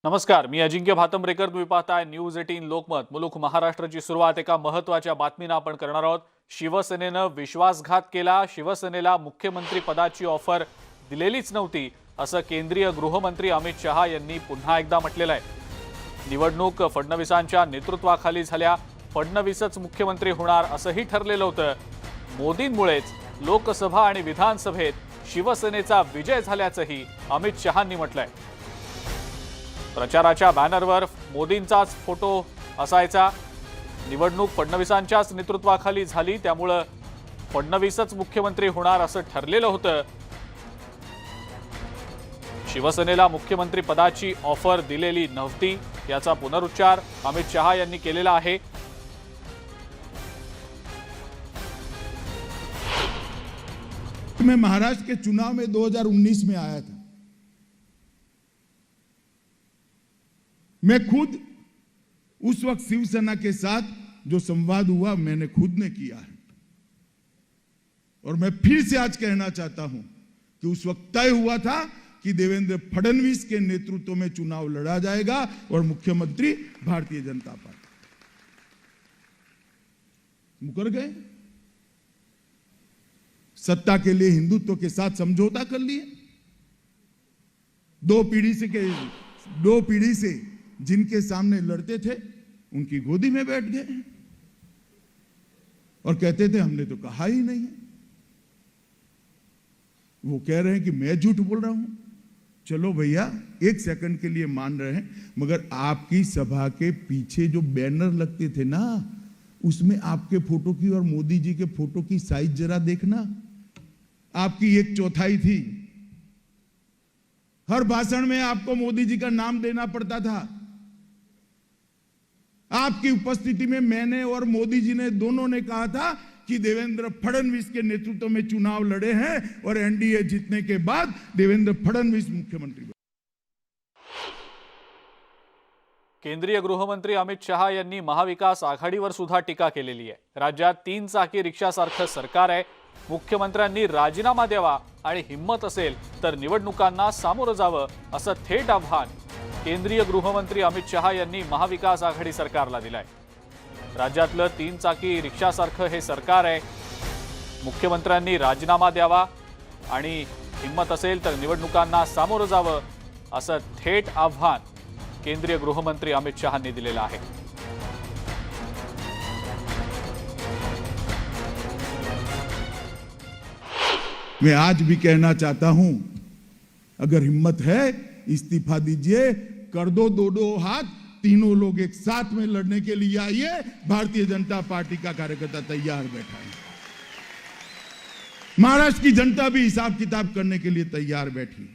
नमस्कार, मी अजिंक्य भातंब्रेकर. तुम्ही पाहताय न्यूज 18 लोकमत. मुलुख महाराष्ट्राची सुरुवात एका महत्त्वाच्या बातमीने आपण करणार आहोत. शिवसेनेनं विश्वासघात केला. शिवसेनेला मुख्यमंत्री पदाची ऑफर दिलेलीच नव्हती असं केंद्रीय गृहमंत्री अमित शहा यांनी पुन्हा एकदा म्हटलेलं आहे. निवडणूक फडणवीसांच्या नेतृत्वाखाली झाल्या. फडणवीसच मुख्यमंत्री होणार असंही ठरलेलं होतं. मोदींमुळेच लोकसभा आणि विधानसभेत शिवसेनेचा विजय झाल्याचंही अमित शहांनी म्हटलंय. प्रचाराच्या बॅनरवर मोदींचाच फोटो असायचा. निवडणूक फडणवीसांच्याच नेतृत्वाखाली झाली, त्यामुळे फडणवीसच मुख्यमंत्री होणार असं ठरलेलं होतं. शिवसेनेला मुख्यमंत्री पदाची ऑफर दिलेली नव्हती याचा पुनरुच्चार अमित शहा यांनी केलेला आहे. मैं महाराष्ट्र के चुनाव में 2019 में आया था. मैं खुद उस वक्त शिवसेना के साथ जो संवाद हुआ मैंने खुद ने किया है और मैं फिर से आज कहना चाहता हूं कि उस वक्त तय हुआ था कि देवेंद्र फडणवीस के नेतृत्व में चुनाव लड़ा जाएगा और मुख्यमंत्री भारतीय जनता पार्टी. मुकर गए. सत्ता के लिए हिंदुत्व के साथ समझौता कर लिए. दो पीढ़ी से जिनके सामने लड़ते थे उनकी गोदी में बैठ गए और कहते थे हमने तो कहा ही नहीं है. वो कह रहे हैं कि मैं झूठ बोल रहा हूं. चलो भैया, एक सेकंड के लिए मान रहे हैं, मगर आपकी सभा के पीछे जो बैनर लगते थे ना, उसमें आपके फोटो की और मोदी जी के फोटो की साइज जरा देखना. आपकी 1/4 थी. हर भाषण में आपको मोदी जी का नाम देना पड़ता था. आपकी उपस्थिति में मैंने और मोदी जी ने दोनों ने कहा था कि देवेंद्र फडणवीस के नेतृत्व में चुनाव लड़े हैं और एनडीए जीतने के बाद देवेंद्र फडणवीस मुख्यमंत्री बने. केंद्रीय गृहमंत्री अमित शहा यांनी महाविकास आघाडीवर सुद्धा टीका केलेली आहे. राज्यात 3 चाकी रिक्षासारखं सरकार आहे. मुख्यमंत्र्यांनी राजीनामा द्यावा आणि हिम्मत असेल तर निवडणुकांना सामोरं जावं असं थेट आव्हान केंद्रीय गृहमंत्री अमित शहा यांनी महाविकास आघाडी सरकारला दिलंय. राज्यातलं 3 चाकी रिक्षासारखं हे सरकार आहे. मुख्यमंत्र्यांनी राजीनामा द्यावा आणि हिम्मत असेल तर निवडणुकांना सामोरं जावं असं थेट आव्हान केंद्रीय गृहमंत्री अमित शहांनी दिलेलं आहे. मैं आज भी कहना चाहता हूं, अगर हिम्मत है इस्तीफा दीजिए. कर दो 2-2 हाथ. तीनों लोग एक साथ में लड़ने के लिए आइए. भारतीय जनता पार्टी का कार्यकर्ता तैयार बैठा है. महाराष्ट्र की जनता भी हिसाब किताब करने के लिए तैयार बैठी.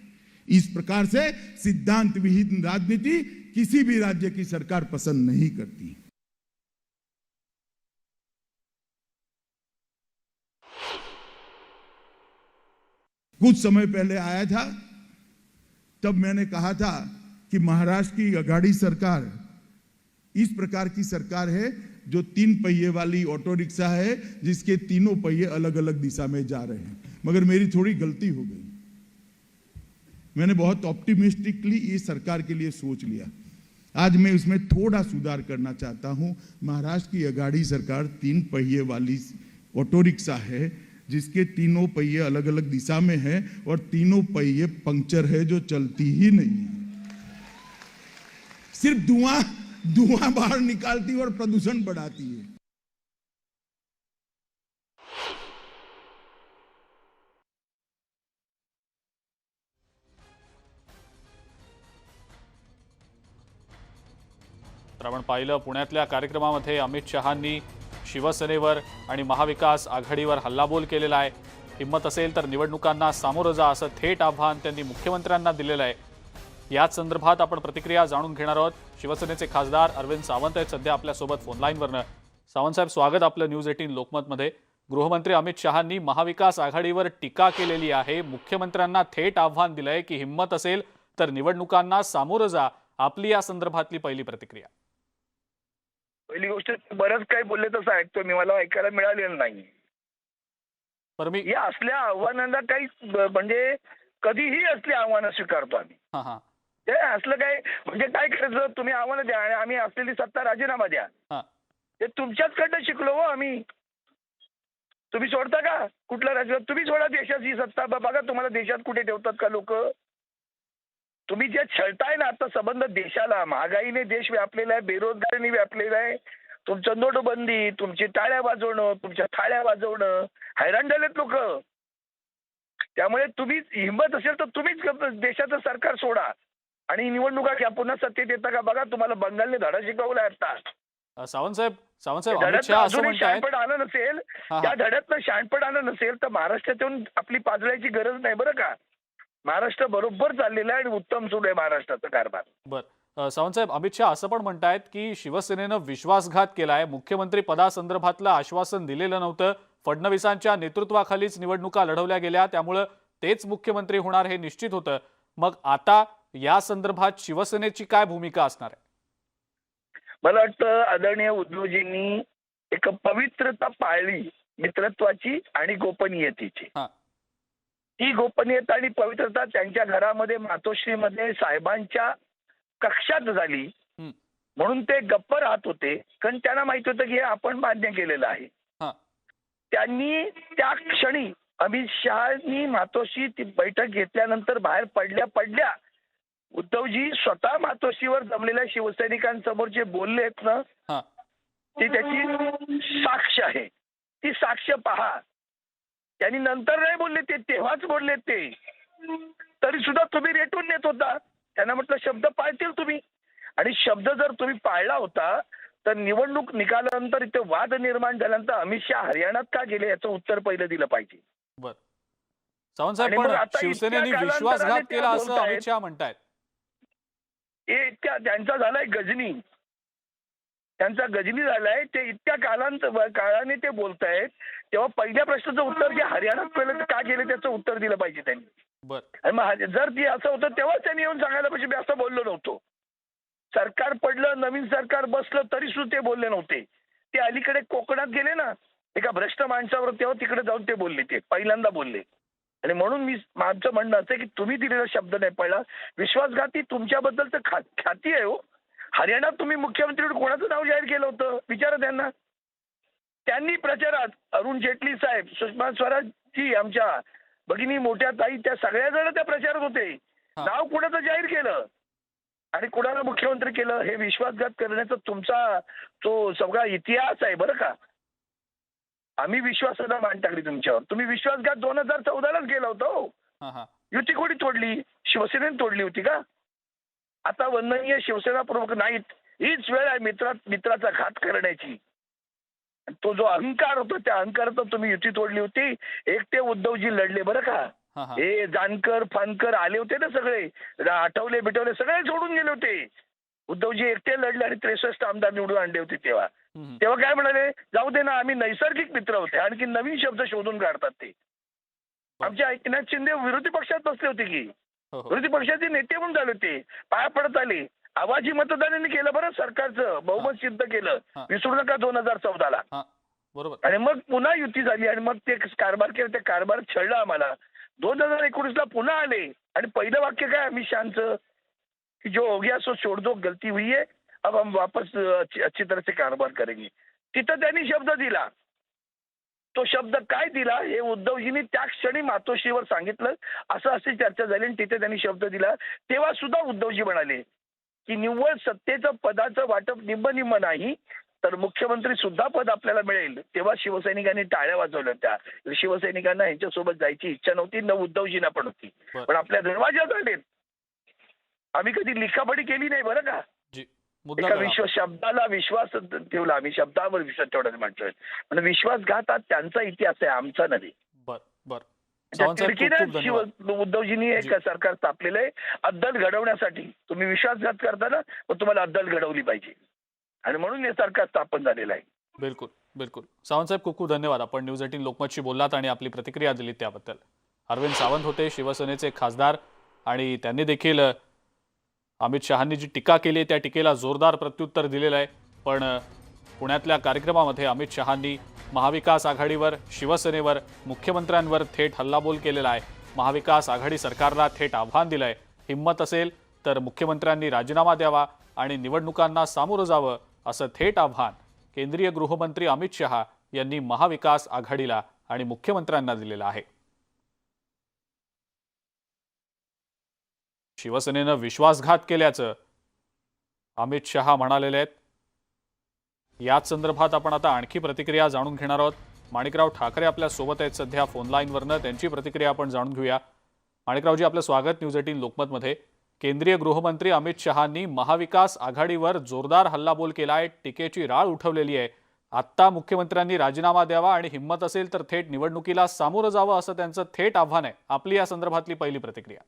इस प्रकार से सिद्धांत विहीन राजनीति किसी भी राज्य की सरकार पसंद नहीं करती. कुछ समय पहले आया था, तब मैंने कहा था कि महाराष्ट्र की आघाड़ी सरकार इस प्रकार की सरकार है जो 3 पहिए वाली ऑटो रिक्शा है, जिसके तीनों पहिए अलग अलग दिशा में जा रहे हैं. मगर मेरी थोड़ी गलती हो गई. मैंने बहुत ऑप्टिमिस्टिकली इस सरकार के लिए सोच लिया. आज मैं उसमें थोड़ा सुधार करना चाहता हूं. महाराष्ट्र की आघाड़ी सरकार 3 पहिए वाली ऑटो रिक्शा है, जिसके तीनों पहिए अलग अलग दिशा में है और तीनों पहिए पंक्चर है, जो चलती ही नहीं है. सिर्फ धुआं बाहर निकालती और प्रदूषण बढ़ाती है. तर आपण पाहिलं, पुण्यातल्या कार्यक्रमामध्ये अमित शहांनी शिवसेनेवर आणि महाविकास आघाडीवर हल्लाबोल केलेला आहे. हिम्मत असेल तर निवडणुकांना सामोरं जा असं थेट आव्हान त्यांनी मुख्यमंत्र्यांना दिलेलं आहे. याच संदर्भात आपण प्रतिक्रिया जाणून घेणार आहोत. शिवसेनेचे खासदार अरविंद सावंत आहेत सध्या आपल्यासोबत फोन लाईनवरनं. सावंत साहेब, स्वागत आपलं न्यूज 18 लोकमतमध्ये. गृहमंत्री अमित शहांनी महाविकास आघाडीवर टीका केलेली आहे. मुख्यमंत्र्यांना थेट आव्हान दिलंय की हिम्मत असेल तर निवडणुकांना सामोरं जा. आपली या संदर्भातली पहिली प्रतिक्रिया. पहिली गोष्ट, बरंच काही बोलले तसं ऐकतो मी, मला ऐकायला मिळालेलं नाही. पर मी या असल्या आव्हानांना काही म्हणजे कधीही असली आव्हानं स्वीकारतो आम्ही. हां हां ते असलं काय म्हणजे काय करायचं, तुम्ही आव्हानं द्या आणि आम्ही असलेली सत्ता राजीनामा द्या. हा. ते तुमच्याचकडनं शिकलो हो आम्ही. तुम्ही सोडता का कुठला राजकारण? तुम्ही सोडा देशाची सत्ता. बघा तुम्हाला देशात कुठे ठेवतात का लोक? तुम्ही जे छळताय ना आता संबंध देशाला, महागाईने देश व्यापलेला आहे, बेरोजगारीने व्यापलेला आहे, तुमचं नोटबंदी, तुमची टाळ्या वाजवणं, तुमच्या थाळ्या वाजवणं, हैराण झालेत लोक. त्यामुळे तुम्ही हिंमत असेल तर तुम्हीच देशाचं सरकार सोडा आणि निवडणुका घ्या. पुन्हा सत्तेत येता का बघा. तुम्हाला बंगालने धडा शिकवलाय आता. सावंतसाहेब अमित धड्यातनं शहा असं अजूनही म्हणतायत. शहाणपण आलं नसेल, हा. त्या धड्यातनं शहाणपण आलं नसेल तर महाराष्ट्रात येऊन आपली पाजळायची गरज नाही बरं का. महाराष्ट्र बरोबर चाललेला आहे आणि उत्तम सुरू आहे महाराष्ट्राचा कारभार. बर सावंतसाहेब, अमित शहा असं पण म्हणतायत की शिवसेनेनं विश्वासघात केलाय, मुख्यमंत्री पदासंदर्भातलं आश्वासन दिलेलं नव्हतं, फडणवीसांच्या नेतृत्वाखालीच निवडणुका लढवल्या गेल्या, त्यामुळं तेच मुख्यमंत्री होणार हे निश्चित होतं. मग आता या संदर्भात शिवसेनेची काय भूमिका असणार आहे? मला वाटतं आदरणीय उद्धवजींनी एक पवित्रता पाळली मित्रत्वाची आणि गोपनीयतेची. हा. ही गोपनीयता आणि पवित्रता त्यांच्या घरामध्ये मातोश्रीमध्ये साहेबांच्या कक्षात झाली म्हणून ते गप्प राहत होते, कारण त्यांना माहित होतं की हे आपण मान्य केलेलं आहे. हा. त्यांनी त्या क्षणी अमित शहानी मातोश्री ती बैठक घेतल्यानंतर बाहेर पडल्या उद्धवजी स्वतः मातोश्रीवर जमलेल्या शिवसैनिकांसमोर जे बोलले आहेत ना, हा. ती त्याची साक्ष आहे. ती साक्ष पहा. त्यांनी नंतर नाही बोलले, ते तेव्हाच बोलले. ते तरी सुद्धा तुम्ही रेटून नेत होता. त्यांना म्हटलं शब्द पाळतील तुम्ही, आणि शब्द जर तुम्ही पाळला होता तर निवडणूक निकालानंतर इथे वाद निर्माण झाल्यानंतर अमित शहा हरियाणात का गेले याचं उत्तर पहिलं दिलं पाहिजे. बर सावंतसाहेब, आणि मग पण आता शिवसेनेने इतक्या विश्वासघात कालांतराने केला त्या असं बोलतायत. अमित शहा म्हणतायत. त्यांचा झालाय गजनी, त्यांचा गजनी झालाय. ते इतक्या काळाने ते बोलतायत, तेव्हा पहिल्या प्रश्नाचं उत्तर जे हरियाणात पहिलं का गेले त्याचं उत्तर दिलं पाहिजे त्यांनी. बर आणि मग जर ती असं होतं तेव्हाच त्यांनी येऊन सांगायला पाहिजे मी असं बोललो नव्हतो. सरकार पडलं, नवीन सरकार बसलं तरी सुद्धा ते बोलले नव्हते. ते अलीकडे कोकणात गेले ना एका भ्रष्ट माणसावर, तेव्हा तिकडे जाऊन ते बोलले, ते पहिल्यांदा बोलले. आणि म्हणून माझं म्हणणं असं की तुम्ही दिलेला शब्द नाही पाळला. विश्वासघाती तुमच्याबद्दलचं ख्याती आहे हो. हरियाणात तुम्ही मुख्यमंत्री कोणाचं नाव जाहीर केलं होतं विचारा त्यांना. त्यांनी प्रचारात अरुण जेटली साहेब, सुषमा स्वराजजी, आमच्या भगिनी मोठ्या ताई, त्या सगळ्या जण त्या प्रचारात होते. नाव कुणाचं जाहीर केलं आणि कुणाला मुख्यमंत्री केलं, हे विश्वासघात करण्याचा तुमचा तो सगळा इतिहास आहे बरं का. आम्ही विश्वासाला मान टाकली तुमच्यावर. तुम्ही विश्वासघात 2014लाच केला होता हो. युती कोणी तोडली? शिवसेनेने तोडली होती का? आता वंदनीय शिवसेना प्रमुख नाहीत, हीच वेळ आहे मित्राचा घात करण्याची. तो जो अहंकार होता त्या अहंकारात तुम्ही युती तोडली होती. एकटे उद्धवजी लढले बरं का. हे जानकर फानकर आले होते ना सगळे, आठवले बिटवले सगळे सोडून गेले होते. उद्धवजी एकटे लढले आणि 63 आमदार निवडून आणले होते. तेव्हा काय म्हणाले, जाऊ दे ना आम्ही नैसर्गिक मित्र होते. आणखी नवीन शब्द शोधून काढतात ते. आमच्या एकनाथ शिंदे विरोधी पक्षात बसले होते की, विरोधी पक्षाचे नेते म्हणून झाले होते, पाया पडत आले. आवाजी मतदानाने केलं बरं सरकारचं बहुमत सिद्ध केलं. विसरू नका 2014ला. बरोबर. आणि मग पुन्हा युती झाली आणि मग ते कारभार केलं. ते कारभार छळलं आम्हाला. 2019ला पुन्हा आले आणि पहिलं वाक्य काय अमित शहाचं की जो हो गया सो छोड़ दो, गलती हुई है, अब हम वापस अच्छी तरह से कारभार करेंगे. तिथं त्यांनी शब्द दिला. तो शब्द काय दिला हे उद्धवजींनी त्या क्षणी मातोश्रीवर सांगितलं. असं अशी चर्चा झाली आणि तिथे त्यांनी शब्द दिला. तेव्हा सुद्धा उद्धवजी म्हणाले की निव्वळ सत्तेचं पदाचं वाटप निम्म नाही तर मुख्यमंत्री सुद्धा पद आपल्याला मिळेल. तेव्हा शिवसैनिकांनी टाळ्या वाजवल्या होत्या. शिवसैनिकांना यांच्यासोबत जायची इच्छा नव्हती, न उद्धवजींना पण होती. पण आपल्या दरवाज्यात आलेत. आम्ही कधी लिखापडी केली नाही बरं का. एका शब्दाला विश्वास ठेवला आम्ही, शब्दावर विश्वास ठेवण्याचं म्हणतोय. पण विश्वासघात हा त्यांचा इतिहास आहे, आमचा नव्हे. उद्धवजींनी एक सरकार स्थापलेलं आहे अद्दल घडवण्यासाठी. तुम्ही विश्वासघात करताना पण तुम्हाला अद्दल घडवली पाहिजे आणि म्हणून हे सरकार स्थापन झालेलं आहे. बिलकुल बिलकुल. सावंतसाहेब खूप खूप धन्यवाद. आपण न्यूज 18 लोकमतशी बोललात आणि आपली प्रतिक्रिया दिली त्याबद्दल. अरविंद सावंत होते शिवसेनेचे खासदार आणि त्यांनी देखील अमित शहांनी जी टीका केली त्या टीकेला जोरदार प्रत्युत्तर दिलेलं आहे. पण पुण्यातल्या कार्यक्रमामध्ये अमित शहांनी महाविकास आघाडीवर, शिवसेनेवर, मुख्यमंत्र्यांवर थेट हल्लाबोल केलेला आहे. महाविकास आघाडी सरकारला थेट आव्हान दिलंय, हिम्मत असेल तर मुख्यमंत्र्यांनी राजीनामा द्यावा आणि निवडणुकांना सामोरं जावं असं थेट आव्हान केंद्रीय गृहमंत्री अमित शहा यांनी महाविकास आघाडीला आणि मुख्यमंत्र्यांना दिलेलं आहे. शिवसेनेनं विश्वासघात केल्याचं अमित शहा म्हणालेले आहेत. याच संदर्भात आपण आता आणखी प्रतिक्रिया जाणून घेणार आहोत. माणिकराव ठाकरे आपल्या सोबत आहेत सध्या फोन लाईनवरनं. त्यांची प्रतिक्रिया आपण जाणून घेऊया. माणिकरावजी, आपलं स्वागत न्यूज 18 लोकमतमध्ये. केंद्रीय गृहमंत्री अमित शहांनी महाविकास आघाडीवर जोरदार हल्लाबोल केलाय, टीकेची राळ उठवलेली आहे. आत्ता मुख्यमंत्र्यांनी राजीनामा द्यावा आणि हिम्मत असेल तर थेट निवडणुकीला सामोरं जावं असं त्यांचं थेट आव्हान आहे. आपली या संदर्भातली पहिली प्रतिक्रिया.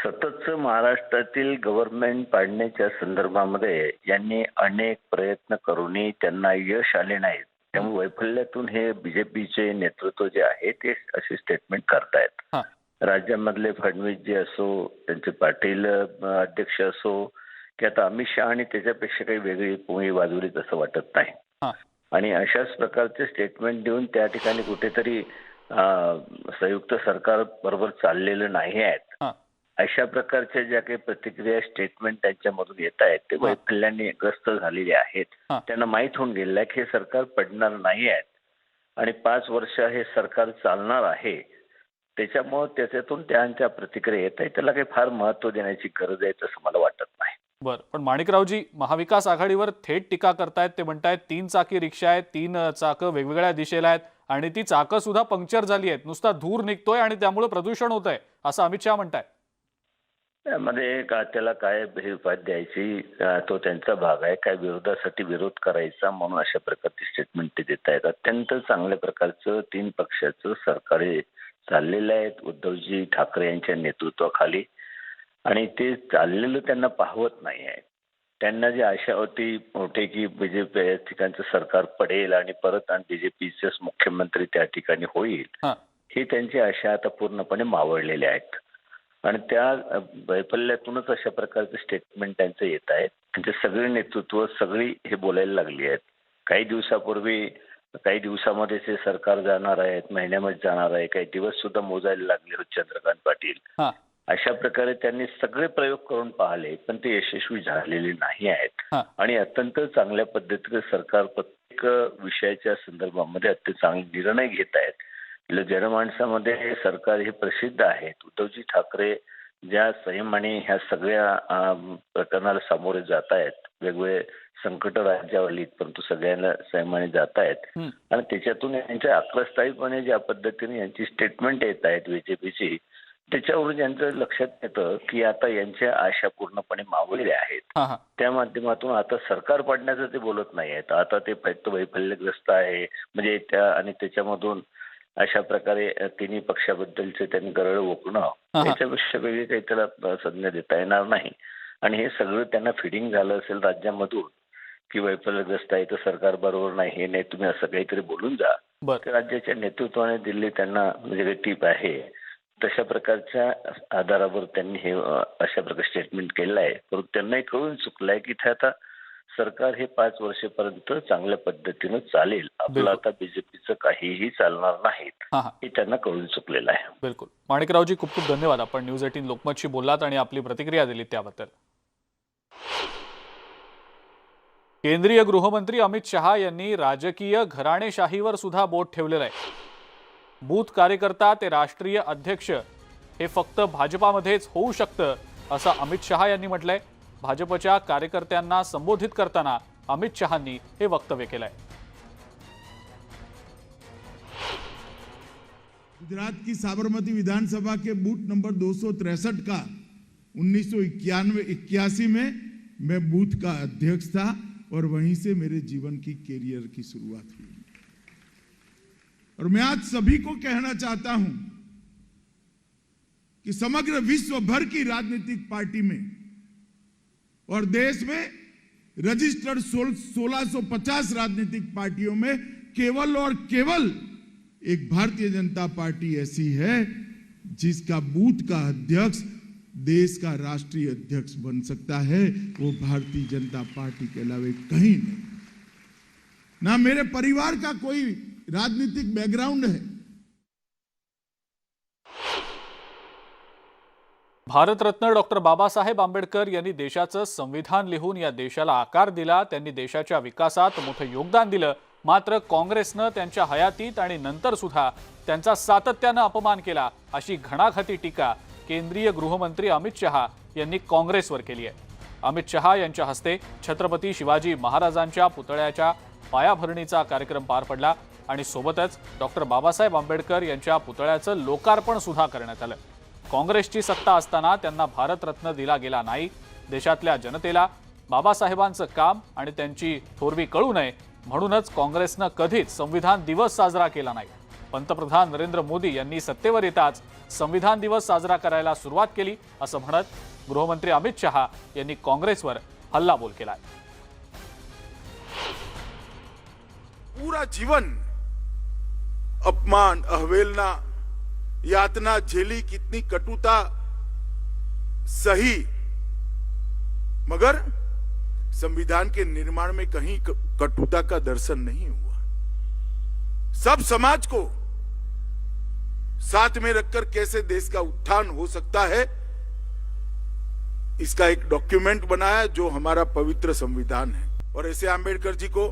सततचं महाराष्ट्रातील गव्हर्नमेंट पाडण्याच्या संदर्भामध्ये यांनी अनेक प्रयत्न करूनही त्यांना यश आले नाहीत. त्यामुळे वैफल्यातून हे बीजेपीचे नेतृत्व जे आहे ते असे स्टेटमेंट करतायत. राज्यामधले फडणवीस जे असो, त्यांचे पाटील अध्यक्ष असो, की आता अमित शहा आणि त्याच्यापेक्षा काही वेगळी पोळी वाजवलीत असं वाटत नाही. आणि अशाच प्रकारचे स्टेटमेंट देऊन त्या ठिकाणी कुठेतरी संयुक्त सरकार बरोबर चाललेलं नाही आहेत. अशा प्रकारच्या ज्या काही प्रतिक्रिया स्टेटमेंट त्यांच्यामधून येत आहेत ते वैफल्याने ग्रस्त झालेले आहेत. त्यांना माहीत होऊन गेलेलं आहे की हे सरकार पडणार नाही आहेत आणि 5 वर्ष हे सरकार चालणार आहे. त्याच्यामुळे त्याच्यातून त्यांच्या प्रतिक्रिया येत आहेत. त्याला काही फार महत्व देण्याची गरज आहे असं मला वाटत नाही. बरं, पण माणिकरावजी, महाविकास आघाडीवर थेट टीका करतायत. ते म्हणतायत 3 चाकी रिक्षा आहेत, 3 चाकं वेगवेगळ्या दिशेला आहेत आणि ती चाकं सुद्धा पंक्चर झाली आहेत. नुसता धूर निघतोय आणि त्यामुळे प्रदूषण होत आहे असं अमित शहा म्हणतायत. त्यामध्ये त्याला काय उपाय द्यायची तो त्यांचा भाग आहे. काय विरोधासाठी विरोध करायचा म्हणून अशा प्रकारची स्टेटमेंट ते देत आहेत. अत्यंत चांगल्या प्रकारचं 3 पक्षाचं सरकार चाललेलं आहे उद्धवजी ठाकरे यांच्या नेतृत्वाखाली आणि ते चाललेलं त्यांना पाहवत नाही आहे. त्यांना जी आशा होती मोठे की बीजेपी या ठिकाणचं सरकार पडेल आणि परत बीजेपीचे मुख्यमंत्री त्या ठिकाणी होईल, ही त्यांची आशा आता पूर्णपणे मावळलेली आहेत. आणि त्या वैफल्यातूनच अशा प्रकारचे स्टेटमेंट त्यांचे येत आहेत. त्यांचे सगळे नेतृत्व सगळी हे बोलायला लागली आहेत. काही दिवसापूर्वी काही दिवसामध्ये ते सरकार जाणार आहेत, महिन्यामध्ये जाणार आहे, काही दिवस सुद्धा मोजायला लागले होते चंद्रकांत पाटील. अशा प्रकारे त्यांनी सगळे प्रयोग करून पाहिले पण ते यशस्वी झालेले नाही आहेत. आणि अत्यंत चांगल्या पद्धतीने सरकार प्रत्येक विषयाच्या संदर्भामध्ये अत्यंत चांगले निर्णय घेत आहेत. जनमानसामध्ये सरकार हे प्रसिद्ध आहे. उद्धवजी ठाकरे ज्या संयम आणि ह्या सगळ्या प्रकरणाला सामोरे जात आहेत, वेगवेगळे संकट राज्यावर आलीत परंतु सगळ्यांना संयमाने जात आहेत आणि त्याच्यातून यांच्या आक्रस्ताळीपणे ज्या पद्धतीने यांची स्टेटमेंट येत आहेत बीजेपीची, त्याच्यावरून यांचं लक्षात येतं की आता यांच्या आशा पूर्णपणे मावळलेल्या आहेत. त्या माध्यमातून आता सरकार पडण्याचं ते बोलत नाही आहेत. आता ते फक्त वैफल्यग्रस्त आहे म्हणजे आणि त्याच्यामधून अशा प्रकारे तिन्ही पक्षाबद्दलचे त्यांनी गरळ ओकणं याच्यापेक्षा वेगळी काही त्याला संज्ञा देता येणार नाही. आणि हे सगळं त्यांना फिडिंग झालं असेल राज्यामधून की वैफल्यग्रस्त आहे तर सरकार बरोबर नाही, हे नाही, तुम्ही असं काहीतरी बोलून जा. राज्याच्या नेतृत्वाने दिल्ली त्यांना म्हणजे टीप आहे तशा प्रकारच्या आधारावर त्यांनी हे अशा प्रकारे स्टेटमेंट केलं आहे. परंतु त्यांनाही कळून चुकलंय की ते आता सरकार हे 5 वर्षापर्यंत चांगल्या पद्धतीनं चालेल, आपलं आता बीजेपीचं काहीही चालणार नाहीत हे त्यांना कळून चुकलेलं आहे. बिलकुल. माणिकरावजी, खूप खूप धन्यवाद. आपण न्यूज 18 लोकमतशी बोललात आणि आपली प्रतिक्रिया दिली त्याबद्दल. केंद्रीय गृहमंत्री अमित शहा यांनी राजकीय घराणेशाहीवर सुद्धा बोट ठेवलेलं आहे. बूथ कार्यकर्ता ते राष्ट्रीय अध्यक्ष हे फक्त भाजपामध्येच होऊ शकतं असं अमित शहा यांनी म्हटलंय. भाजपच्या कार्यकर्त्यांना संबोधित करताना अमित शहांनी हे वक्तव्य केलंय. गुजरात की साबरमती विधानसभा के बूथ नंबर 263 का 1981 में मैं बूथ का अध्यक्ष था और वहीं से मेरे जीवन की कैरियर की शुरुआत हुई. और मैं आज सभी को कहना चाहता हूं कि समग्र विश्व भर की राजनीतिक पार्टी में और देश में रजिस्टर्ड 1650 राजनीतिक पार्टियों में केवल और केवल एक भारतीय जनता पार्टी ऐसी है जिसका बूथ का अध्यक्ष देश का राष्ट्रीय अध्यक्ष बन सकता है. वो भारतीय जनता पार्टी के अलावा कहीं नहीं. ना मेरे परिवार का कोई राजनीतिक बैकग्राउंड है. भारतरत्न डॉक्टर बाबासाहेब आंबेडकर यांनी देशाचं संविधान लिहून या देशाला आकार दिला. त्यांनी देशाच्या विकासात मोठं योगदान दिलं. मात्र काँग्रेसनं त्यांच्या हयातीत आणि नंतर सुद्धा त्यांचा सातत्यानं अपमान केला, अशी घणाघाती टीका केंद्रीय गृहमंत्री अमित शहा यांनी काँग्रेसवर केली आहे. अमित शहा यांच्या हस्ते छत्रपती शिवाजी महाराजांच्या पुतळ्याच्या पायाभरणीचा कार्यक्रम पार पडला आणि सोबतच डॉक्टर बाबासाहेब आंबेडकर यांच्या पुतळ्याचं लोकार्पण सुद्धा करण्यात आलं. काँग्रेसची सत्ता असताना त्यांना भारतरत्न दिला गेला नाही. देशातल्या जनतेला बाबासाहेबांचं काम आणि त्यांची थोरवी कळू नये म्हणूनच काँग्रेसनं कधीच संविधान दिवस साजरा केला नाही. पंतप्रधान नरेंद्र मोदी यांनी सत्तेवर येताच संविधान दिवस साजरा करायला सुरुवात केली, असं म्हणत गृहमंत्री अमित शहा यांनी काँग्रेसवर हल्लाबोल केलाय. पूरा जीवन अपमान, अवहेलना, यातना झेली, कितनी कटुता सही, मगर संविधान के निर्माण में कहीं कटुता का दर्शन नहीं हुआ. सब समाज को साथ में रखकर कैसे देश का उत्थान हो सकता है, इसका एक डॉक्यूमेंट बनाया जो हमारा पवित्र संविधान है. और ऐसे आंबेडकर जी को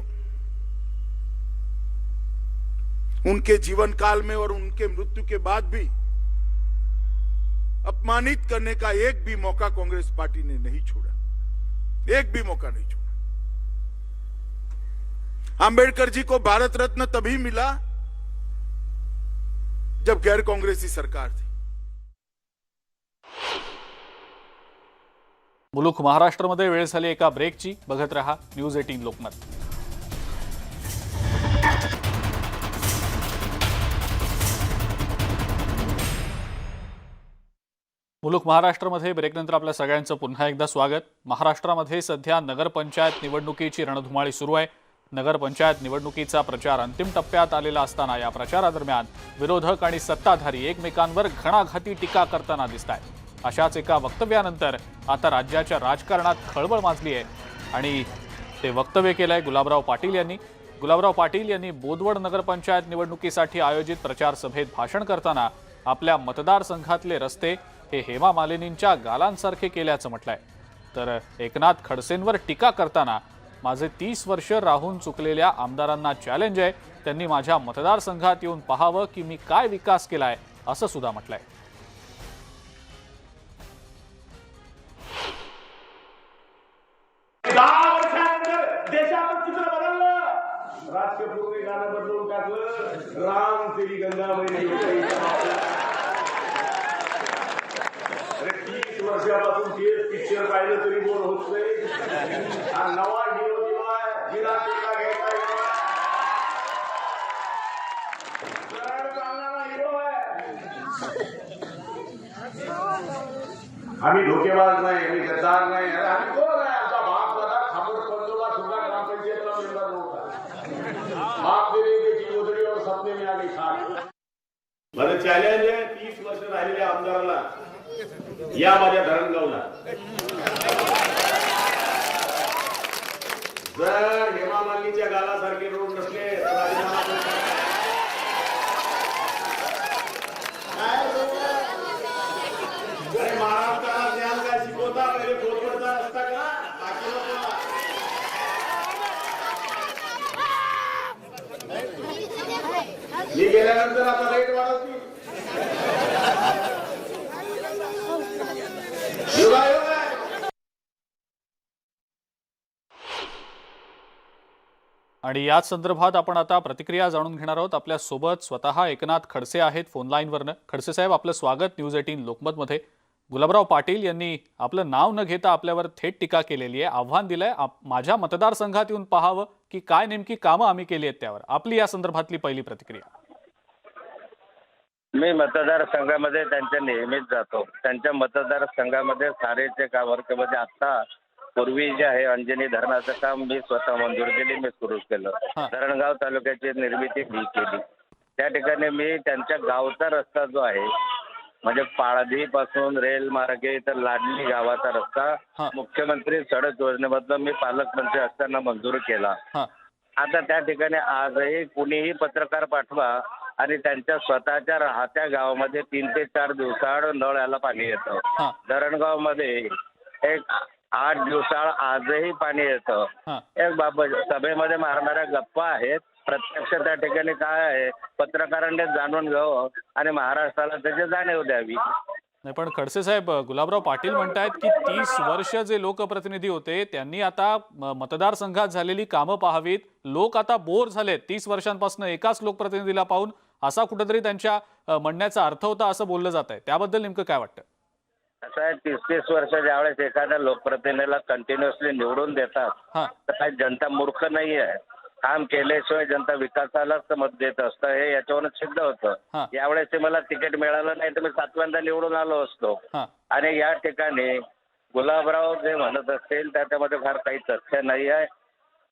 उनके जीवन काल में और उनके मृत्यु के बाद भी अपमानित करने का एक भी मौका कांग्रेस पार्टी ने नहीं छोड़ा, एक भी मौका नहीं छोड़ा. आंबेडकर जी को भारत रत्न तभी मिला जब गैर कांग्रेसी सरकार थी. मुलुख महाराष्ट्रामध्ये वेळ झाली एका ब्रेकची. बघत रहा न्यूज 18 लोकमत. मुलुख महाराष्ट्रामध्ये ब्रेकनंतर आपल्या सगळ्यांचं पुन्हा एकदा स्वागत. महाराष्ट्रामध्ये सध्या नगरपंचायत निवडणुकीची रणधुमाळी सुरू आहे. नगरपंचायत निवडणुकीचा प्रचार अंतिम टप्प्यात आलेला असताना या प्रचारादरम्यान विरोधक आणि सत्ताधारी एकमेकांवर घणाघाती टीका करताना दिसतायत. अशाच एका वक्तव्यानंतर आता राज्याच्या राजकारणात खळबळ माजली आहे आणि ते वक्तव्य केलंय गुलाबराव पाटील यांनी. गुलाबराव पाटील यांनी बोदवड नगरपंचायत निवडणुकीसाठी आयोजित प्रचार सभेत भाषण करताना आपल्या मतदारसंघातले रस्ते हे हेमा मालिनींच्या गालांसारखे केल्याचं म्हटलंय. तर एकनाथ खडसेंवर टीका करताना माझे 30 वर्ष राहून चुकलेल्या आमदारांना चॅलेंज आहे, त्यांनी माझ्या मतदारसंघात येऊन पाहावं की मी काय विकास केलाय, असं सुद्धा म्हटलंय. देशाचं चित्र बदललं, राजपूर्वी गाणं बदलून टाकलं, राम तेरी गंगा मैली. 30 वर्षापासून तेच पिक्चर पाहिलं तरी बोर होत नाही. हा नवा हिरो जिला टीका घ्यायचा हिरो आहे. आम्ही धोकेबाज नाही, आम्ही गद्दार नाही. आम्ही कोण आहे? आमचा बाप दादा खापर पंजोबा सुद्धा ग्रामपंचायतला मेंबर नव्हता. बाप देने की गोदड़ी और सपने में आगे खाट. माझं चॅलेंज आहे 30 वर्ष राहिलेल्या आमदाराला या माझ्या धरणगावला. जर हेमा मालिनीच्या गालासारखे रोड नसले तर राजीनामा महाराष्ट्राला ज्ञान काय शिकवता, पहिले बोलवता असता का मी गेल्यानंतर आता रेट वाढत नाही. आणि याच संदर्भात आपण आता प्रतिक्रिया जाणून घेणार आहोत. आपल्या सोबत स्वतः एकनाथ खडसे आहेत फोन लाईनवरनं. खडसे साहेब, आपलं स्वागत न्यूज 18 लोकमतमध्ये. गुलाबराव पाटील यांनी आपलं नाव न घेता आपल्यावर थेट टीका केलेली आहे, आव्हान दिलंय माझ्या मतदारसंघात येऊन पाहावं की काय नेमकी कामं आम्ही केली आहेत त्यावर. आपली या संदर्भातली पहिली प्रतिक्रिया. मी मतदारसंघामध्ये त्यांच्या नेहमीच जातो. त्यांच्या मतदारसंघामध्ये सारेचे कामामध्ये आता पूर्वी जे आहे अंजनी धरणाचं काम मी स्वतः मंजूर केली, मी सुरू केलं. धरणगाव तालुक्याची निर्मिती मी केली. त्या ठिकाणी मी त्यांच्या गावचा रस्ता जो आहे म्हणजे पाळधी पासून रेल मार्गे तर लाडली गावाचा रस्ता मुख्यमंत्री सडक योजनेमधनं मी पालकमंत्री असताना मंजूर केला. आता त्या ठिकाणी आजही कुणीही पत्रकार पाठवा आणि त्यांच्या स्वतःच्या राहत्या गावामध्ये 3 ते 4 दिवसाआड नळाला पाणी येतं. हा. धरणगावमध्ये एक 8 दिवसाआड आजही पाणी येतं. हा. एक बाबा सभेमध्ये मारणाऱ्या गप्पा आहेत. प्रत्यक्ष त्या ठिकाणी काय आहे पत्रकारांनी जाणून घ्यावं आणि महाराष्ट्राला त्याची जाणीव द्यावी. नाही, पण खडसे साहेब, गुलाबराव पाटील म्हणतायत की 30 वर्ष जे लोकप्रतिनिधी होते त्यांनी आता मतदारसंघात झालेली कामं पाहावीत. लोक आता बोर झालेत 30 वर्षांपासून एकाच लोकप्रतिनिधीला पाहून, असा कुठेतरी त्यांच्या म्हणण्याचा अर्थ होता असं बोललं जात आहे. त्याबद्दल नेमकं काय वाटतं? असं आहे 30-30 वर्ष ज्यावेळेस एखाद्या लोकप्रतिनिधीला कंटिन्युअसली निवडून देतात हा. तर काही जनता मूर्ख नाही आहे. काम केल्याशिवाय जनता विकासालाच मत देत असतं हे याच्यावरून सिद्ध हा. होतं. यावेळेस ते मला तिकीट मिळालं नाही तर मी 7व्यांदा निवडून आलो असतो. हा. आणि या ठिकाणी गुलाबराव जे म्हणत असतील त्याच्यामध्ये फार काही तथ्य नाही आहे.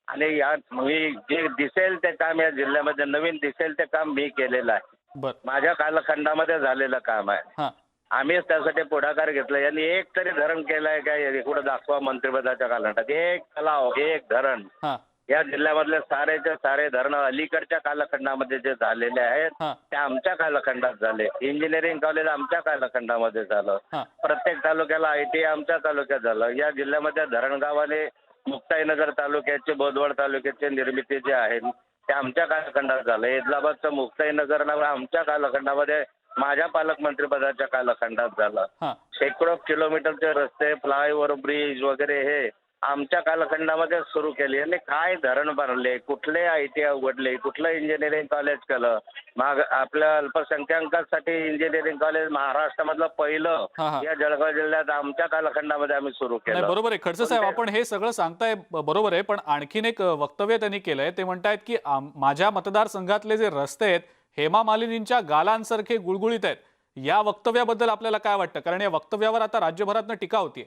आणि या मी जे दिसेल ते काम या जिल्ह्यामध्ये नवीन दिसेल ते काम मी केलेलं आहे. बर. माझ्या कालखंडामध्ये झालेलं काम आहे. हा. आम्हीच त्यासाठी पुढाकार घेतला. यांनी एक तरी धरण केलंय काय कुठं दाखवा मंत्रिपदाच्या कालखंडात. एक तलाव, एक धरण. हा. या जिल्ह्यामधले सारेचे सारे धरणं अलीकडच्या कालखंडामध्ये जे झालेले आहेत हा. ते आमच्या कालखंडात झाले. इंजिनिअरिंग कॉलेज आमच्या कालखंडामध्ये झालं. हा. प्रत्येक तालुक्याला ITI आमच्या तालुक्यात झालं. या जिल्ह्यामध्ये धरणगावाने मुक्ताईनगर तालुक्याचे, बोदवड तालुक्याचे निर्मिती जे आहे ते आमच्या कालखंडात झालं. हैदराबादचं मुक्ताईनगर नाव आमच्या कालखंडामध्ये माझ्या पालकमंत्रीपदाच्या कालखंडात झालं. हा. शेकडो किलोमीटरचे रस्ते, फ्लायओव्हर, ब्रिज वगैरे हे आमच्या कालखंडामध्ये सुरू केले. आणि काय धरण बनले, कुठले ITI उघडले, कुठलं इंजिनिअरिंग कॉलेज केलं. मग आपल्या अल्पसंख्याकांसाठी इंजिनिअरिंग कॉलेज महाराष्ट्रामधलं पहिलं हा. हा. या जळगाव जिल्ह्यात आमच्या कालखंडामध्ये आम्ही सुरू नाही, केलं. बरोबर आहे खडसे साहेब, आपण हे सगळं सांगताय बरोबर आहे, पण आणखीन एक वक्तव्य त्यांनी केलंय. ते म्हणतायत की माझ्या मतदारसंघातले जे रस्ते आहेत हेमा मालिनींच्या गालांसारखे गुळगुळीत आहेत. या वक्तव्याबद्दल आपल्याला काय वाटतं? कारण या वक्तव्यावर आता राज्यभरातनं टीका होतीये.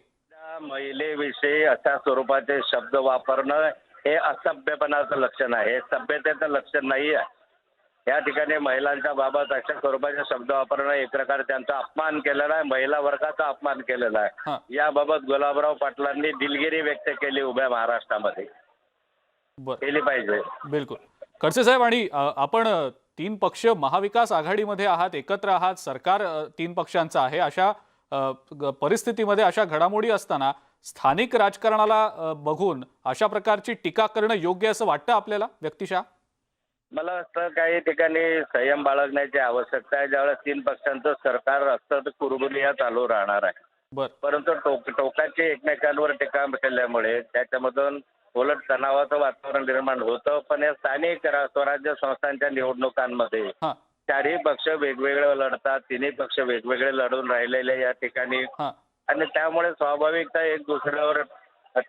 महिलेविषयी अशा स्वरूपाचे शब्द वापरणं हे असभ्यपणाचं लक्षण आहे. हे सभ्यतेचं लक्षण नाही आहे. या ठिकाणी महिलांच्या बाबत अशा स्वरूपाचे शब्द वापरणं एक प्रकारे त्यांचा अपमान केलेला आहे. महिला वर्गाचा अपमान केलेला हा. आहे. याबाबत गुलाबराव पाटलांनी दिलगिरी व्यक्त केली उभ्या महाराष्ट्रामध्ये. बर. केली पाहिजे. बिलकुल. खडसे साहेब, आणि आपण 3 पक्ष महाविकास आघाडीमध्ये आहात, एकत्र आहात, सरकार 3 पक्षांचं आहे. अशा परिस्थितीमध्ये, अशा घडामोडी असताना स्थानिक राजकारणाला बघून अशा प्रकारची टीका करणं योग्य असं वाटतं आपल्याला व्यक्तिशः? मला असं काही ठिकाणी संयम बाळगण्याची आवश्यकता आहे. ज्यावेळेस 3 पक्षांचं सरकार असतं तर कुरबुरिया चालू राहणार आहे. बर. परंतु टोकाची एकमेकांवर टीका केल्यामुळे त्याच्यामधून उलट तणावाचं वातावरण निर्माण होतं. पण या स्थानिक स्वराज्य संस्थांच्या निवडणुकांमध्ये हा. 4ही पक्ष वेगवेगळे लढतात, 3ही पक्ष वेगवेगळे लढून राहिलेले या ठिकाणी. हा. आणि त्यामुळे स्वाभाविकता एक दुसऱ्यावर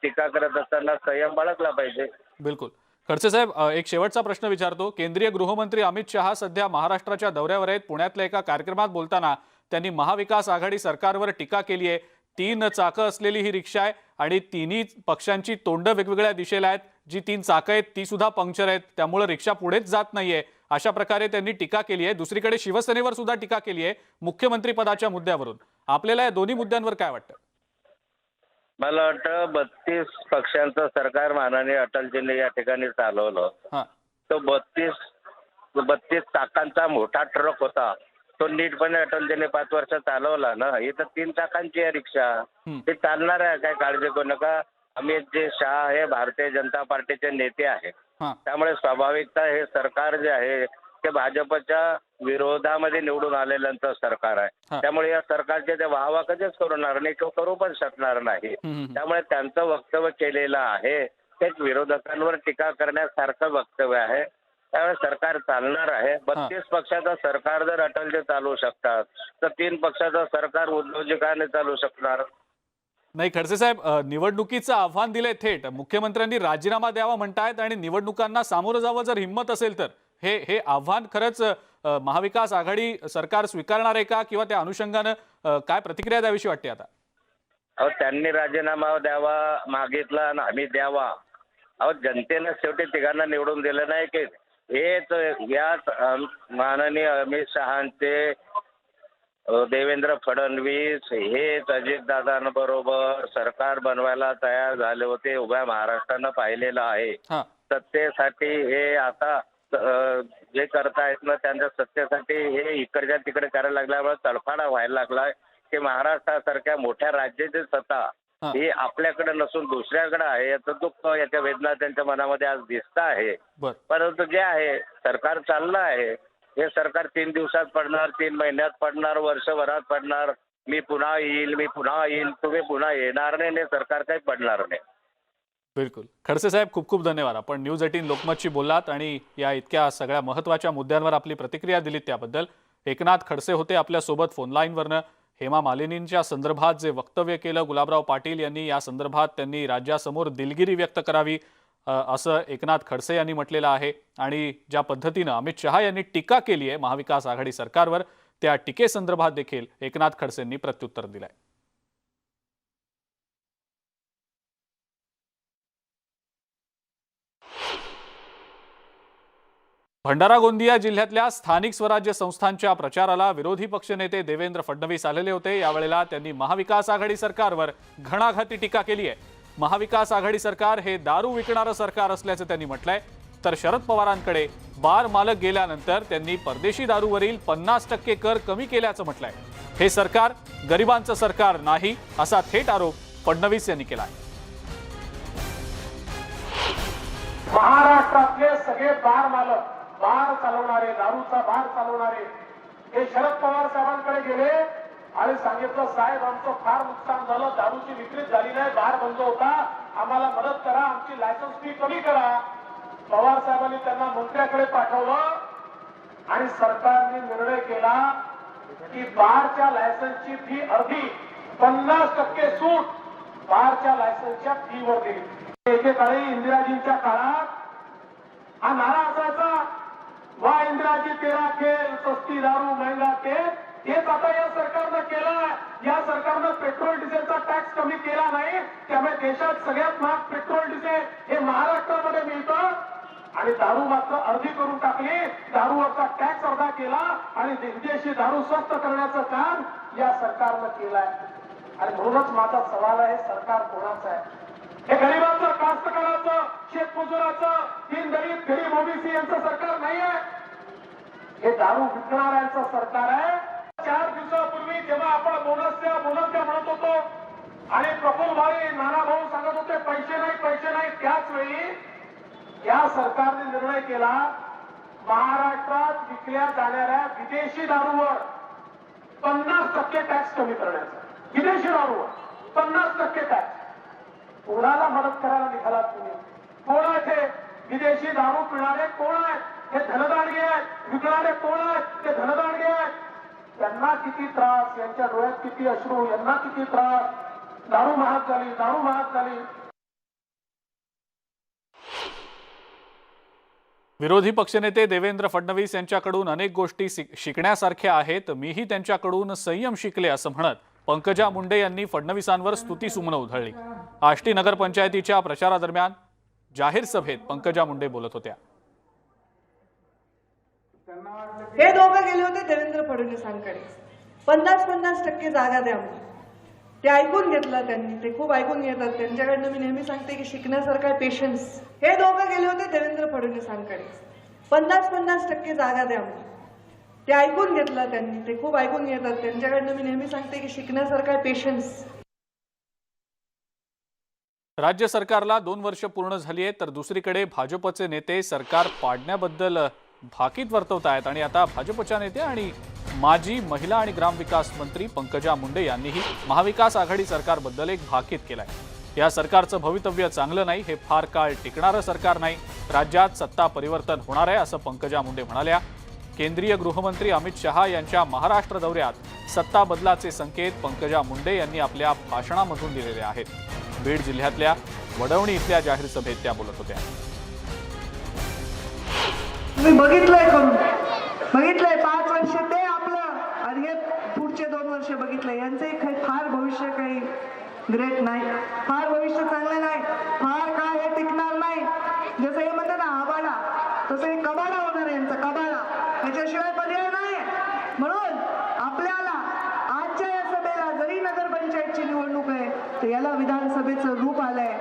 टीका करत असताना संयम बाळगला पाहिजे. बिलकुल. खडसे साहेब, एक शेवटचा प्रश्न विचारतो. केंद्रीय गृहमंत्री अमित शहा सध्या महाराष्ट्राच्या दौऱ्यावर आहेत. पुण्यातल्या एका कार्यक्रमात बोलताना त्यांनी महाविकास आघाडी सरकारवर टीका केली आहे. 3 चाकं असलेली ही रिक्षा आहे आणि 3ही पक्षांची तोंड वेगवेगळ्या दिशेला आहेत. जी 3 चाकं आहेत ती सुद्धा पंक्चर आहेत, त्यामुळे रिक्षा पुढेच जात नाहीये, अशा प्रकारे त्यांनी टीका केली आहे. दुसरीकडे शिवसेनेवर सुद्धा टीका केली आहे मुख्यमंत्री पदाच्या मुद्द्यावरून. आपल्याला या दोन्ही मुद्द्यांवर काय वाटतं? मला वाटतं 32 पक्षांचं सरकार माननीय अटलजींनी या ठिकाणी चालवलं. हा. तो 32 चाकांचा मोठा ट्रक होता. तो नीटपणे अटलजींनी 5 वर्ष चालवला ना. ही तर 3 चाकांची आहे रिक्षा. ते चालणार आहे, काय काळजी करू नका. अमित जी शहा हे भारतीय जनता पार्टीचे नेते आहेत. हा. त्यामुळे स्वाभाविकता हे सरकार जे आहे ते भाजपच्या विरोधामध्ये निवडून आलेल्यांचं सरकार आहे. हा. त्यामुळे या सरकारचे ते वाहवा कधीच करणार नाही, तो करू पण शकणार नाही. त्यामुळे त्यांचं वक्तव्य केलेलं आहे ते विरोधकांवर टीका करण्यासारखं वक्तव्य आहे. त्यामुळे सरकार चालणार आहे. 32 पक्षाचं सरकार जर अटलजी चालवू शकतात तर 3 पक्षाचं सरकार उद्धवजी का नाही चालू शकणार? नाही खडसे साहेब, निवडणुकीचं आव्हान दिलंय थेट. मुख्यमंत्र्यांनी राजीनामा द्यावा म्हणतायत आणि निवडणुकांना सामोरं जावं जर हिंमत असेल तर. हे आव्हान खरंच महाविकास आघाडी सरकार स्वीकारणार आहे का, किंवा त्या अनुषंगानं काय प्रतिक्रिया द्यावीशी वाटते आता? अहो, त्यांनी राजीनामा द्यावा मागितला आणि आम्ही द्यावा. अहो, जनतेनं शेवटी तिघांना निवडून दिलं नाही की हेच याच माननीय अमित शहांचे देवेंद्र फडणवीस हेच अजितदादांबरोबर सरकार बनवायला तयार झाले होते. उभ्या महाराष्ट्रानं पाहिलेलं आहे. हा. सत्तेसाठी हे आता जे करतायत ना त्यांच्या सत्तेसाठी हे इकडच्या तिकडे करायला लागल्यामुळे तडफाडा व्हायला लागलाय की महाराष्ट्रासारख्या मोठ्या राज्याची सत्ता हा. ही आपल्याकडे नसून दुसऱ्याकडे आहे याचं दुःख याच्या वेदना त्यांच्या मनामध्ये आज दिसत आहे. बर परंतु जे आहे सरकार चाललं आहे हे सरकार 3 दिवसात पडणार, 3 महिन्यात पडणार, वर्षभरात पडणार. मी पुन्हा येईल, तुम्ही पुन्हा येणार नाही, हे सरकार काही पडणार नाही. बिलकुल. खडसे साहेब, खूप खूप धन्यवाद. आपण न्यूज 18 लोकमतशी बोललात आणि या इतक्या सगळ्या महत्त्वाच्या मुद्द्यांवर आपली प्रतिक्रिया दिलीत त्याबद्दल. एकनाथ खडसे होते आपल्यासोबत फोन लाईनवरनं. हेमा मालिनींच्या संदर्भात जे वक्तव्य केलं गुलाबराव पाटील यांनी, या संदर्भात त्यांनी राज्यासमोर दिलगिरी व्यक्त करावी असं एकनाथ खडसे यांनी म्हटलेलं आहे. आणि ज्या पद्धतीनं अमित शहा यांनी टीका केली आहे महाविकास आघाडी सरकारवर, त्या टीकेसंदर्भात देखील एकनाथ खडसेंनी प्रत्युत्तर दिलंय. भंडारा गोंदिया जिल्ह्यातल्या स्थानिक स्वराज्य संस्थांच्या प्रचाराला विरोधी पक्षनेते देवेंद्र फडणवीस आलेले होते. यावेळेला त्यांनी महाविकास आघाडी सरकारवर घणाघाती टीका केली आहे. महाविकास आघाडी सरकार हे दारू विकणारं सरकार असल्याचं त्यांनी म्हटलंय. तर शरद पवारांकडे बार मालक गेल्यानंतर त्यांनी परदेशी दारूवरील 50% कर कमी केल्याचं म्हटलंय. हे सरकार गरिबांचं सरकार नाही असा थेट आरोप फडणवीस यांनी केलाय. महाराष्ट्रातले सगळे बार मालक, बार चालवणारे, दारूचा बार चालवणारे हे शरद पवार साहेबांकडे गेले आणि सांगितलं, साहेब आमचं फार नुकसान झालं, दारूची विक्रीच झाली नाही, बार बंद होता, आम्हाला मदत करा, आमची लायसन्स फी कमी करा. पवार साहेबांनी त्यांना मंत्र्याकडे पाठवलं आणि सरकारने निर्णय केला की बारच्या लायसन्सची फी अर्धी 50% सूट बारच्या लायसन्सच्या फीवर दिली. एकेकाळी इंदिराजींच्या काळात हा नारा असायचा, वा इंदिराजी तेरा खेळ, सस्ती दारू महंगा तेल. हेच आता या सरकारनं केलं. या सरकारनं पेट्रोल डिझेलचा टॅक्स कमी केला नाही, त्यामुळे देशात सगळ्यात महाग पेट्रोल डिझेल हे महाराष्ट्रामध्ये मिळतं आणि दारू मात्र अर्धी करून टाकली. दारूवरचा टॅक्स अर्धा केला आणि विदेशी दारू स्वस्त करण्याचं काम या सरकारनं केलंय. आणि म्हणूनच माझा सवाल आहे, सरकार कोणाचं आहे? हे गरिबांचं, कास्तकाराचं, शेतमजुराचं, दीनदलित, गरीब ओबीसी यांचं सरकार नाही आहे. हे दारू विकणाऱ्यांचं सरकार आहे. 4 दिवसापूर्वी जेव्हा आपण बोनस द्या म्हणत होतो आणि प्रफुल्ल भाई, नाना भाऊ सांगत होते पैसे नाही, त्याच वेळी या सरकारने निर्णय केला महाराष्ट्रात विकल्या जाणाऱ्या विदेशी दारूवर 50% टॅक्स कमी करण्याचा. विदेशी दारूवर 50% टॅक्स. कोणाला मदत करायला निघालात तुम्ही? कोण आहेत हे विदेशी दारू पिणारे? कोण आहेत? हे धनदांडगे आहेत. विकणारे कोण आहेत? ते धनदांडगे आहेत. त्यांना किती त्रास, यांच्या डोळ्यात किती अश्रू, यांना किती त्रास. दारू महाग झाली. विरोधी पक्षनेते देवेंद्र फडणवीस यांच्याकडून अनेक गोष्टी शिकण्यासारख्या आहेत. मीही त्यांच्याकडून संयम शिकले असं म्हणत पंकजा मुंडे यांनी फडणवीसांवर स्तुतीसुमनं उधळली. आष्टी नगरपंचायतीच्या प्रचारादरम्यान जाहीर सभेत पंकजा मुंडे बोलत होत्या. हे दोघं गेले होते देवेंद्र फडणवीसांकडे, 50% जागा द्या म्हणून. ते ऐकून घेतलं त्यांनी, ते खूप ऐकून घेतात. त्यांच्याकडनं मी नेहमी सांगते की शिकण्यासारखा आहे पेशन्स. हे दोघं गेले होते देवेंद्र फडणवीसांकडे, 50% जागा द्या म्हणून. ते ऐकून घेतलं त्यांनी, ते खूप ऐकून घेतात. त्यांच्याकडनं मी नेहमी सांगते की शिकण्यासारखा आहे पेशन्स. राज्य सरकारला 2 वर्ष पूर्ण झाली आहेत, तर दुसरीकडे भाजपचे नेते सरकार पाडण्याबद्दल भाकीत वर्तवत आहेत. आणि आता भाजपच्या नेत्या आणि माजी महिला आणि ग्रामविकास मंत्री पंकजा मुंडे यांनीही महाविकास आघाडी सरकारबद्दल एक भाकीत केलाय. या सरकारचं भवितव्य चांगलं नाही, हे फार काळ टिकणारं सरकार नाही, राज्यात सत्ता परिवर्तन होणार आहे असं पंकजा मुंडे म्हणाल्या. केंद्रीय गृहमंत्री अमित शहा यांच्या महाराष्ट्र दौऱ्यात सत्ता बदलाचे संकेत पंकजा मुंडे यांनी आपल्या भाषणामधून दिलेले आहेत. बीड जिल्ह्यातल्या वडवणी इथल्या जाहीर सभेत त्या बोलत होत्या. मी बघितलंय 5 वर्ष ते आपलं आणि हे पुढचे 2 वर्ष बघितलंय. यांचे फार भविष्य काही ग्रेट नाही, फार भविष्य चांगलं नाही, फार काय हे टिकणार नाही. जसं हे म्हणतात ना आबाडा, तसं हे कबाडा होणार आहे यांचा, कबाडा. त्याच्याशिवाय पर्याय नाही. म्हणून आपल्याला आजच्या या सभेला जरी नगरपंचायतची निवडणूक आहे तर याला विधानसभेचं रूप आलंय.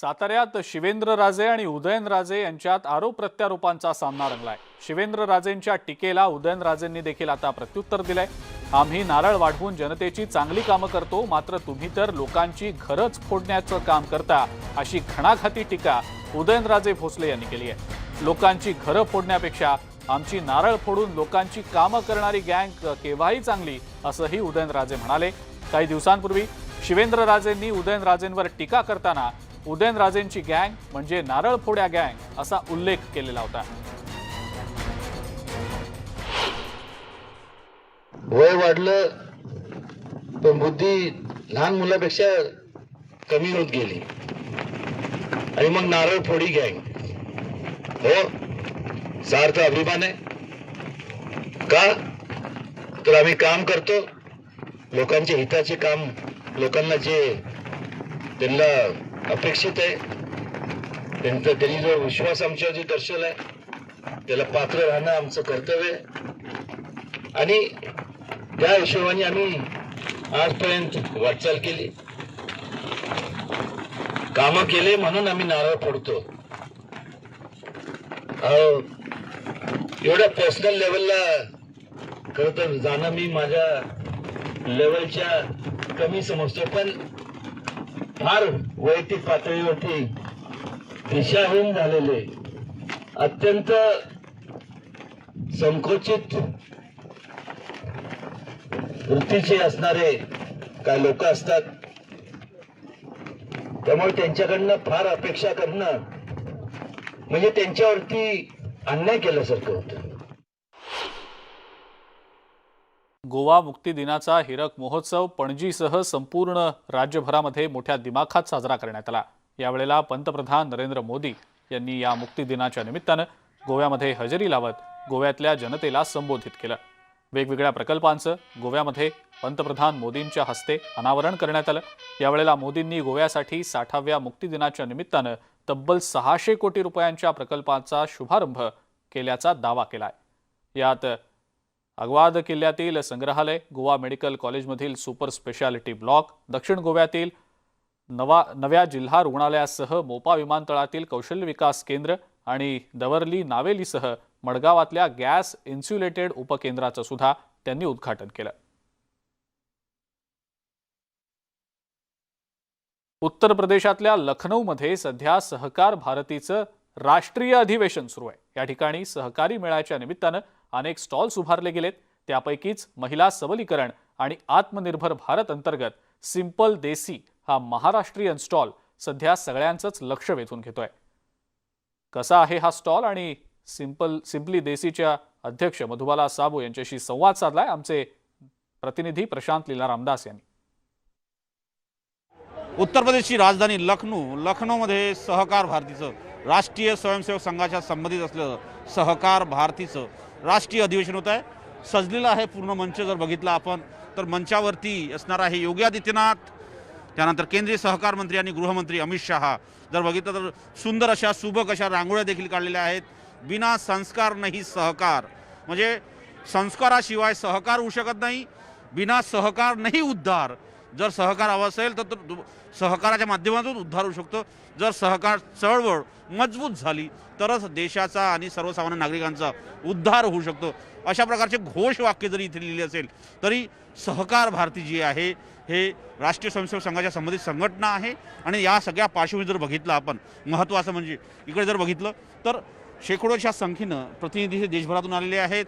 साताऱ्यात शिवेंद्रराजे आणि उदयनराजे यांच्यात आरोप प्रत्यारोपांचा सामना रंगलाय। शिवेंद्रराजेंच्या टीकेला उदयनराजेंनी देखील आता प्रत्युत्तर दिलंय। आम्ही नारळ वाढवून जनतेची चांगली कामं करतो, मात्र तुम्ही तर लोकांची घरच फोडण्याचं काम करता, अशी घणाघाती टीका उदयनराजे भोसले यांनी केली आहे। लोकांची घरं फोडण्यापेक्षा आमची नारळ फोडून लोकांची कामं करणारी गँग केव्हाही चांगली, असंही उदयनराजे म्हणाले। काही दिवसांपूर्वी शिवेंद्रराजेंनी उदयनराजेंवर टीका करताना उदयनराजेंची गँग म्हणजे नारळ फोड्या गँग असा उल्लेख केलेला होता। वय वाढलं पण बुद्धी लहान मुलापेक्षा कमी होत गेली आणि मग नारळ फोडी गँग। हो, सार्थ अभिमान आहे का? तर आम्ही काम करतो, लोकांच्या हिताचे काम, लोकांना जे त्यांना अपेक्षित आहे, त्यांनी जो विश्वास आमच्यावर दर्शवलाय त्याला पात्र राहणं आमचं कर्तव्य आहे। आणि त्या हिशोबाने आम्ही आजपर्यंत वाटचाल केली, कामं केले, म्हणून आम्ही नारळ फोडतो। एवढ्या पर्सनल लेवलला खरं तर जाणं मी माझ्या लेवलच्या कमी समजतो, पण फार वैयक्तिक पातळीवरती दिशाहीन झालेले, अत्यंत संकोचित वृत्तीचे असणारे काय लोक असतात, त्यामुळे त्यांच्याकडनं फार अपेक्षा करणं म्हणजे त्यांच्यावरती अन्याय केल्यासारखं होतं। गोवा मुक्ती दिनाचा हिरक महोत्सव पणजीसह संपूर्ण राज्यभरामध्ये मोठ्या दिमाखात साजरा करण्यात आला। यावेळेला पंतप्रधान नरेंद्र मोदी यांनी या मुक्ती दिनाच्या निमित्तानं गोव्यामध्ये हजेरी लावत गोव्यातल्या जनतेला संबोधित केलं। वेगवेगळ्या प्रकल्पांचं गोव्यामध्ये पंतप्रधान मोदींच्या हस्ते अनावरण करण्यात आलं। यावेळेला मोदींनी गोव्यासाठी 60व्या मुक्ती दिनाच्या निमित्तानं तब्बल 600 कोटी रुपयांच्या प्रकल्पांचा शुभारंभ केल्याचा दावा केलाय। यात आग्वाद किल्ल्यातील संग्रहालय, गोवा मेडिकल कॉलेजमधील सुपर स्पेशालिटी ब्लॉक, दक्षिण गोव्यातील नव्या जिल्हा रुग्णालयासह मोपा विमानतळातील कौशल्य विकास केंद्र आणि दवर्ली नावेलीसह मडगावातल्या गॅस इन्सुलेटेड उपकेंद्राचं सुद्धा त्यांनी उद्घाटन केलं। उत्तर प्रदेशातल्या लखनौमध्ये सध्या सहकार भारतीचं राष्ट्रीय अधिवेशन सुरू आहे। या ठिकाणी सहकारी मेळ्याच्या निमित्तानं अनेक स्टॉल्स उभारले गेलेत। त्यापैकीच महिला सबलीकरण आणि आत्मनिर्भर भारत अंतर्गत सिंपल देसी हा महाराष्ट्रीयन स्टॉल सध्या सगळ्यांचंच लक्ष वेधून घेतोय। कसा आहे हा स्टॉल आणि सिंपली देसीच्या अध्यक्ष मधुबाला साबू यांच्याशी संवाद साधलाय आमचे प्रतिनिधी प्रशांत लीला रामदास यांनी। उत्तर प्रदेशची राजधानी लखनौमध्ये सहकार भारतीचं राष्ट्रीय स्वयंसेवक संघाच्या संबंधित असलेलं सहकार भारतीचं राष्ट्रीय अधिवेशन होत आहे। सजलेला आहे पूर्ण मंच। जर बघितला आपण तर मंचावरती असणार आहे योगी आदित्यनाथ, त्यानंतर केंद्रीय सहकार मंत्री आणि गृहमंत्री अमित शहा। जर बघितलं तर सुंदर अशा सुबक अशा रांगोळ्या देखील काढलेल्या आहेत। बिना संस्कार नाही सहकार, म्हणजे संस्काराशिवाय सहकार होऊ शकत नाही, बिना सहकार नाही उद्धार। जर सहकार हवा असेल तर सहकाराच्या माध्यमातून उद्धार होऊ शकतो। जर सहकार चळवळ मजबूत झाली तरच देशाचा आणि सर्वसामान्य नागरिकांचा उद्धार होऊ शकतो। अशा प्रकारचे घोषवाक्य जरी इथे लिहिले असेल तरी सहकार भारती जी आहे हे राष्ट्रीय स्वयंसेवक संघाच्या संबंधित संघटना आहे। आणि या सगळ्या पार्श्वभूमीवर जर बघितलं आपण, महत्त्वाचं म्हणजे इकडे जर बघितलं तर शेकडोच्या संख्येनं प्रतिनिधी हे देशभरातून आलेले आहेत।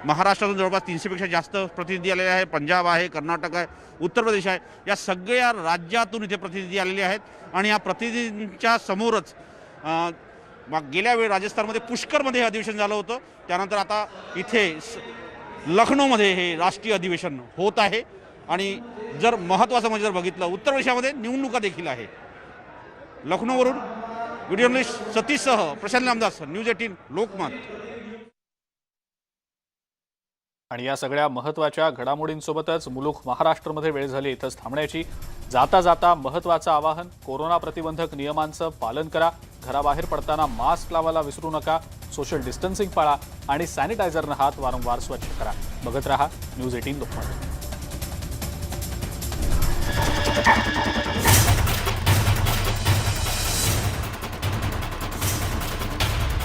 महाराष्ट्रातून जवळपास 300पेक्षा जास्त प्रतिनिधी आलेले आहेत। पंजाब आहे, कर्नाटक आहे, उत्तर प्रदेश आहे, या सगळ्या राज्यातून इथे प्रतिनिधी आलेले आहेत। आणि या प्रतिनिधींच्या समोरच गेल्या वेळी राजस्थानमध्ये पुष्करमध्ये हे अधिवेशन झालं होतं, त्यानंतर आता इथे लखनौमध्ये हे राष्ट्रीय अधिवेशन होत आहे। आणि जर महत्त्वाचं म्हणजे जर बघितलं उत्तर प्रदेशामध्ये निवडणुका देखील आहे। लखनौवरून व्हिडिओ जर्नलिस्ट सतीशसह प्रशांत रामदास, न्यूज 18 लोकमत। आणि या सगळ्या महत्त्वाच्या घडामोडींसोबतच मुलूक महाराष्ट्रामध्ये वेळ झाली इथंच थांबण्याची। जाता जाता महत्त्वाचं आवाहन, कोरोना प्रतिबंधक नियमांचं पालन करा, घराबाहेर पडताना मास्क लावायला विसरू नका, सोशल डिस्टन्सिंग पाळा आणि सॅनिटायझरनं हात वारंवार स्वच्छ करा। बघत रहा न्यूज 18 लोकमत।